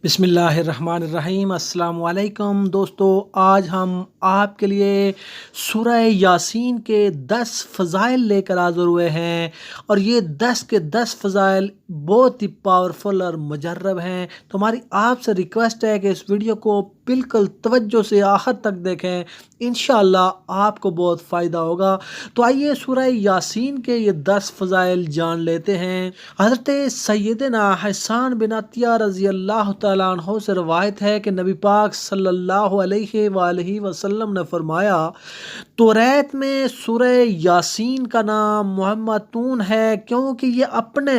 बिस्मिल्लाहिर्रहमानिर्रहीम। अस्सलाम वालेकुम दोस्तों, आज हम आपके लिए सूरह यासीन के 10 फ़ज़ाइल लेकर हाज़िर हुए हैं और ये 10 के 10 फ़ज़ाइल बहुत ही पावरफुल और मुजर्रब हैं। तो हमारी आपसे रिक्वेस्ट है कि इस वीडियो को बिल्कुल तवज्जो से आखिर तक देखें, इंशाअल्लाह आपको बहुत फ़ायदा होगा। तो आइए सूरह यासीन के ये 10 फ़ज़ाइल जान लेते हैं। हज़रत सैयदना हसन बिन अतिया रज़ी अल्लाह तआला अन्हु से रवायत है कि नबी पाक सल्लल्लाहु अलैहि वसल्लम ने फरमाया, तौरात में सूरह यासीन का नाम मुहम्मदून है क्योंकि ये अपने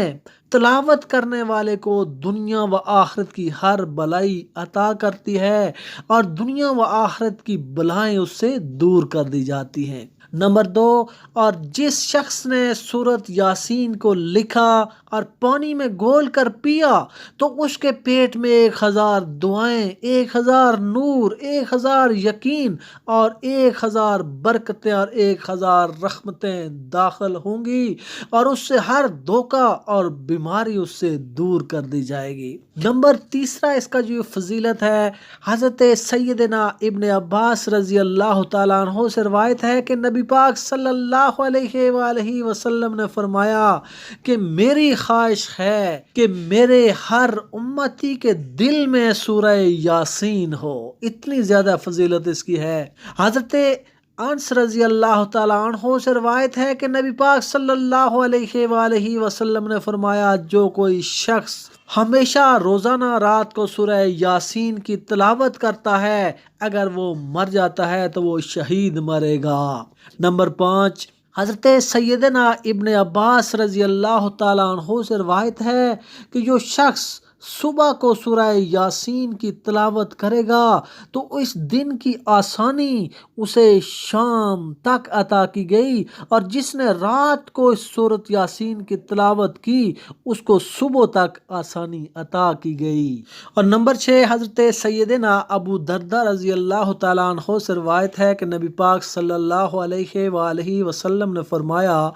तिलावत करने वाले को दुनिया व आखिरत की हर भलाई अता करती है और दुनिया व आखिरत की बलाएं उससे दूर कर दी जाती हैं। नंबर 2, और जिस शख्स ने सूरत यासीन को लिखा और पानी में घोल कर पिया तो उसके पेट में 1000 दुआएं, 1000 नूर, 1000 यकीन और 1000 बरकतें और 1000 रहमतें दाखिल होंगी और उससे हर धोखा और बीमारी उससे दूर कर दी जाएगी। नंबर 3 इसका जो फजीलत है, हज़रत सैयदना इब्न अब्बास रज़ी अल्लाह तआला अन्हु से रवायत है कि नबी पाक सल्लल्लाहु अलैहि वसल्लम ने फरमाया कि मेरी ख्वाहिश है कि मेरे हर उम्मती के दिल में सूरह यासीन हो। इतनी ज़्यादा फजीलत इसकी है। हज़रत अनस रज़ी अल्लाह तआला अन्हु से रवायत है कि नबी पाक सल्लल्लाहु अलैहि वसल्लम ने फरमाया, जो कोई शख्स हमेशा रोज़ाना रात को सूरह यासीन की तिलावत करता है, अगर वो मर जाता है तो वो शहीद मरेगा। नंबर 5, हज़रत सैयदना इब्न अब्बास रज़ी अल्लाह तआला अन्हु से रवायत है कि जो शख्स सुबह को सूरह यासीन की तिलावत करेगा तो इस दिन की आसानी उसे शाम तक अता की गई और जिसने रात को इस सूरत यासीन की तिलावत की उसको सुबह तक आसानी अता की गई। और नंबर 6, हज़रत सैयदना अबू दरदा रज़ी अल्लाह तआला अन्हु से रवायत है कि नबी पाक सल्लल्लाहु अलैहि वसल्लम ने फरमाया,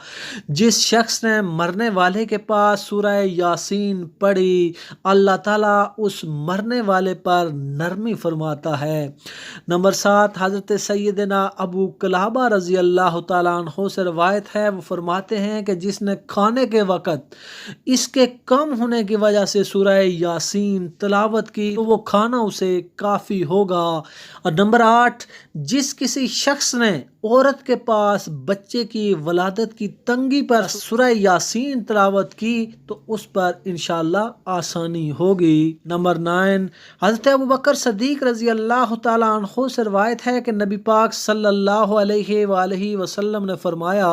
जिस शख्स ने मरने वाले के पास सूरह यासीन पढ़ी अल्लाह ताला उस मरने वाले पर नरमी फरमाता है। नंबर 7, हज़रत सैयदना अबू कलाबा रज़ी अल्लाह तआला अन्हु से रवायत है, वो फरमाते हैं कि जिसने खाने के वक़्त इसके कम होने की वजह से सूरह यासीन तिलावत की तो वो खाना उसे काफ़ी होगा। और नंबर 8, जिस किसी शख्स ने औरत के पास बच्चे की वलादत की तंगी पर सूरह यासीन तिलावत की तो उस पर इंशाअल्लाह आसानी होगी। नंबर 9, हज़रत अबू बकर सदीक रज़ी अल्लाह तआला अन्हु से रवायत है कि नबी पाक सल्लल्लाहु अलैहि वसल्लम ने फरमाया,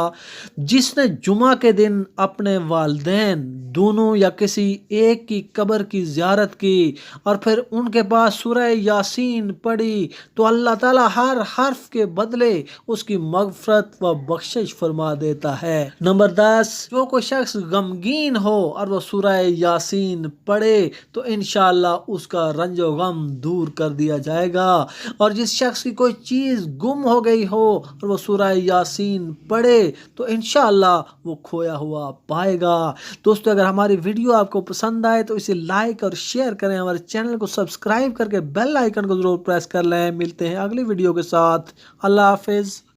जिसने जुमा के दिन अपने वालिदैन दोनों या किसी एक की कब्र की ज़ियारत की और फिर उनके पास सूरह यासीन पढ़ी तो अल्लाह ताला हर हर्फ के बदले उसकी मग़फ़िरत व बख्शिश फरमा देता है। नंबर 10, जो कोई शख्स गमगीन हो और वो सूरह यासीन पढ़े तो इंशाअल्लाह उसका रंजो गम दूर कर दिया जाएगा। और जिस शख्स की कोई चीज़ गुम हो गई हो और वो सूरह यासीन पढ़े तो इंशाअल्लाह वो खोया हुआ पाएगा। दोस्तों, अगर हमारी वीडियो आपको पसंद आए तो इसे लाइक और शेयर करें, हमारे चैनल को सब्सक्राइब करके बेल आइकन को ज़रूर प्रेस कर लें। मिलते हैं अगली वीडियो के साथ। अल्लाह हाफ़िज़।